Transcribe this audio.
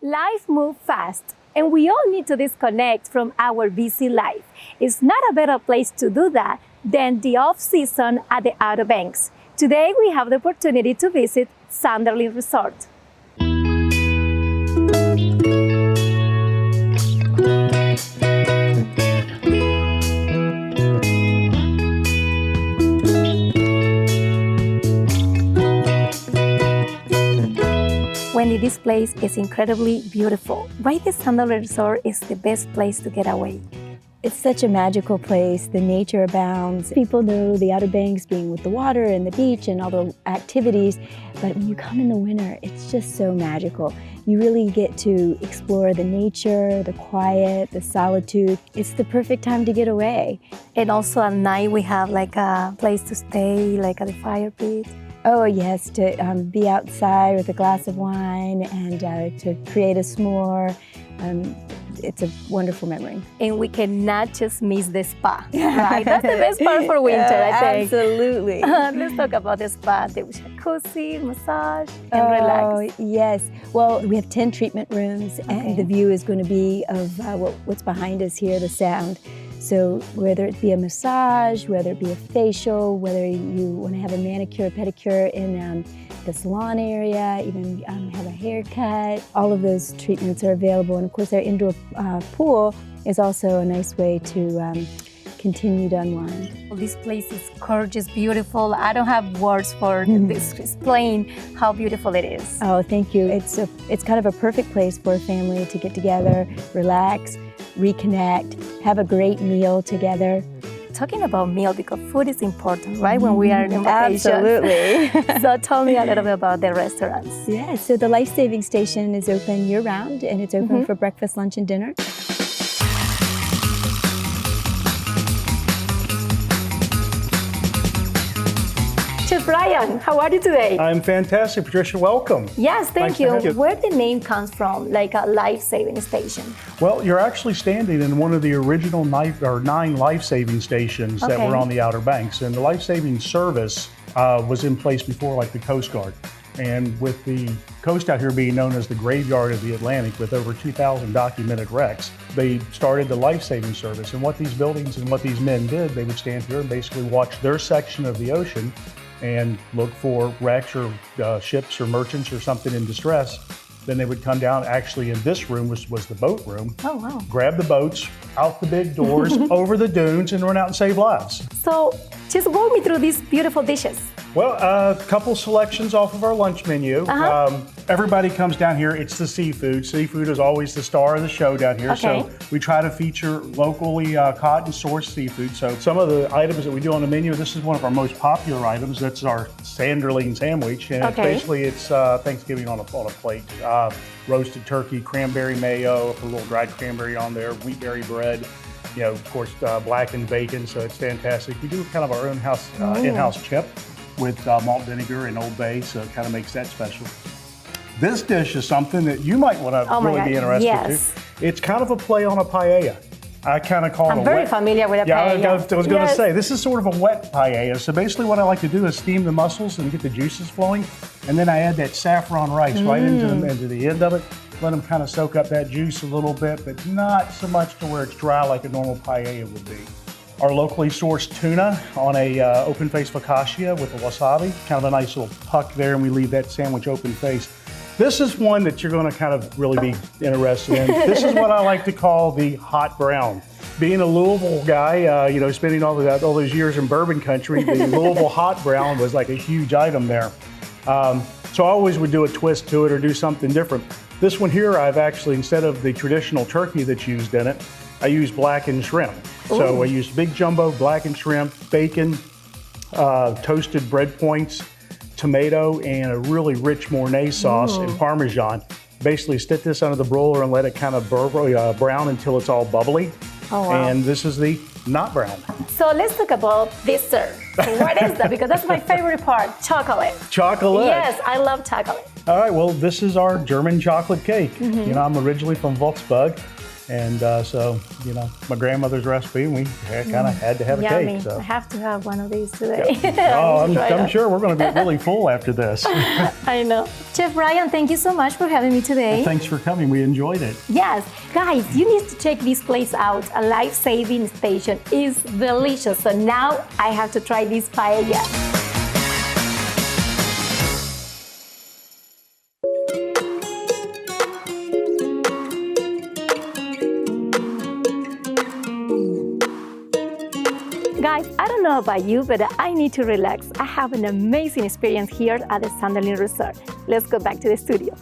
Life moves fast, and we all need to disconnect from our busy life. It's not a better place to do that than the off-season at the Outer Banks. Today, we have the opportunity to visit Sanderling Resort. Wendy, this place is incredibly beautiful. Why the Sanderling Resort is the best place to get away? It's such a magical place. The nature abounds. People know the Outer Banks being with the water and the beach and all the activities, but when you come in the winter, it's just so magical. You really get to explore the nature, the quiet, the solitude. It's the perfect time to get away. And also at night, we have like a place to stay, like at the fire pit. Oh yes, to be outside with a glass of wine and to create a s'more. It's a wonderful memory. And we cannot just miss the spa, right? That's the best part for winter, I think. Absolutely. Let's talk about the spa. The jacuzzi, massage, and relax. Yes. Well, we have 10 treatment rooms, and the view is going to be of what's behind us here, the sound. So whether it be a massage, whether it be a facial, whether you want to have a manicure, pedicure in the salon area, even have a haircut, all of those treatments are available. And of course, our indoor pool is also a nice way to continue to unwind. Well, this place is gorgeous, beautiful. I don't have words for this explain how beautiful it is. Oh, thank you. It's kind of a perfect place for a family to get together, relax, reconnect, have a great meal together. Talking about meal, because food is important, right? When we are in vacation. Absolutely. So tell me a little bit about the restaurants. Yeah, so the Life Saving Station is open year-round, and it's open for breakfast, lunch, and dinner. Chef Brian, how are you today? I'm fantastic, Patricia. Welcome. Yes, thank Nice to you. have you. Where the name comes from, like a life-saving station? Well, you're actually standing in one of the original 9 life-saving stations that were on the Outer Banks. And the life-saving service was in place before, like the Coast Guard. And with the coast out here being known as the graveyard of the Atlantic with over 2,000 documented wrecks, they started the life-saving service. And what these buildings and what these men did, they would stand here and basically watch their section of the ocean and look for wrecks or ships or merchants or something in distress. Then they would come down. Actually, in this room was the boat room. Oh, wow. Grab the boats, out the big doors, over the dunes, and run out and save lives. So just walk me through these beautiful dishes. Well, a couple selections off of our lunch menu. Everybody comes down here, it's the seafood. Seafood is always the star of the show down here. So we try to feature locally caught and sourced seafood. So some of the items that we do on the menu, this is one of our most popular items. That's our Sanderling sandwich. And basically it's Thanksgiving on a plate. Roasted turkey, cranberry mayo, put a little dried cranberry on there, wheatberry bread. You know, of course, blackened bacon, so it's fantastic. We do kind of our own in-house chip with malt vinegar and Old Bay, so it kind of makes that special. This dish is something that you might want to really be interested in. It's kind of a play on a paella. I kind of call it I'm very familiar with a paella. Yeah, I was going to say, this is sort of a wet paella. So basically what I like to do is steam the mussels and get the juices flowing, and then I add that saffron rice right into the end of it. Let them kind of soak up that juice a little bit, but not so much to where it's dry like a normal paella would be. Our locally sourced tuna on a open-faced focaccia with a wasabi, kind of a nice little puck there, and we leave that sandwich open-faced. This is one that you're going to kind of really be interested in. This is what I like to call the hot brown. Being a Louisville guy, spending all those years in bourbon country, the Louisville hot brown was like a huge item there. So I always would do a twist to it or do something different. This one here, I've actually, instead of the traditional turkey that's used in it, I use blackened shrimp. So I use big jumbo blackened shrimp, bacon, toasted bread points, tomato, and a really rich Mornay sauce and Parmesan. Basically stick this under the broiler and let it kind of brown until it's all bubbly. Oh, wow. And this is the not brown. So let's talk about dessert. What is that? Because that's my favorite part, chocolate. Chocolate? Yes, I love chocolate. All right, well, this is our German chocolate cake. You know, I'm originally from Wolfsburg. And so, you know, my grandmother's recipe, and we kind of had to have a Yummy. cake. So. I have to have one of these today. Oh, I'm sure we're going to be really full after this. I know. Chef Brian, thank you so much for having me today. Well, thanks for coming. We enjoyed it. Yes, guys, you need to check this place out. A life-saving station is delicious. So now I have to try this paella. Guys, I don't know about you, but I need to relax. I have an amazing experience here at the Sanderling Resort. Let's go back to the studio.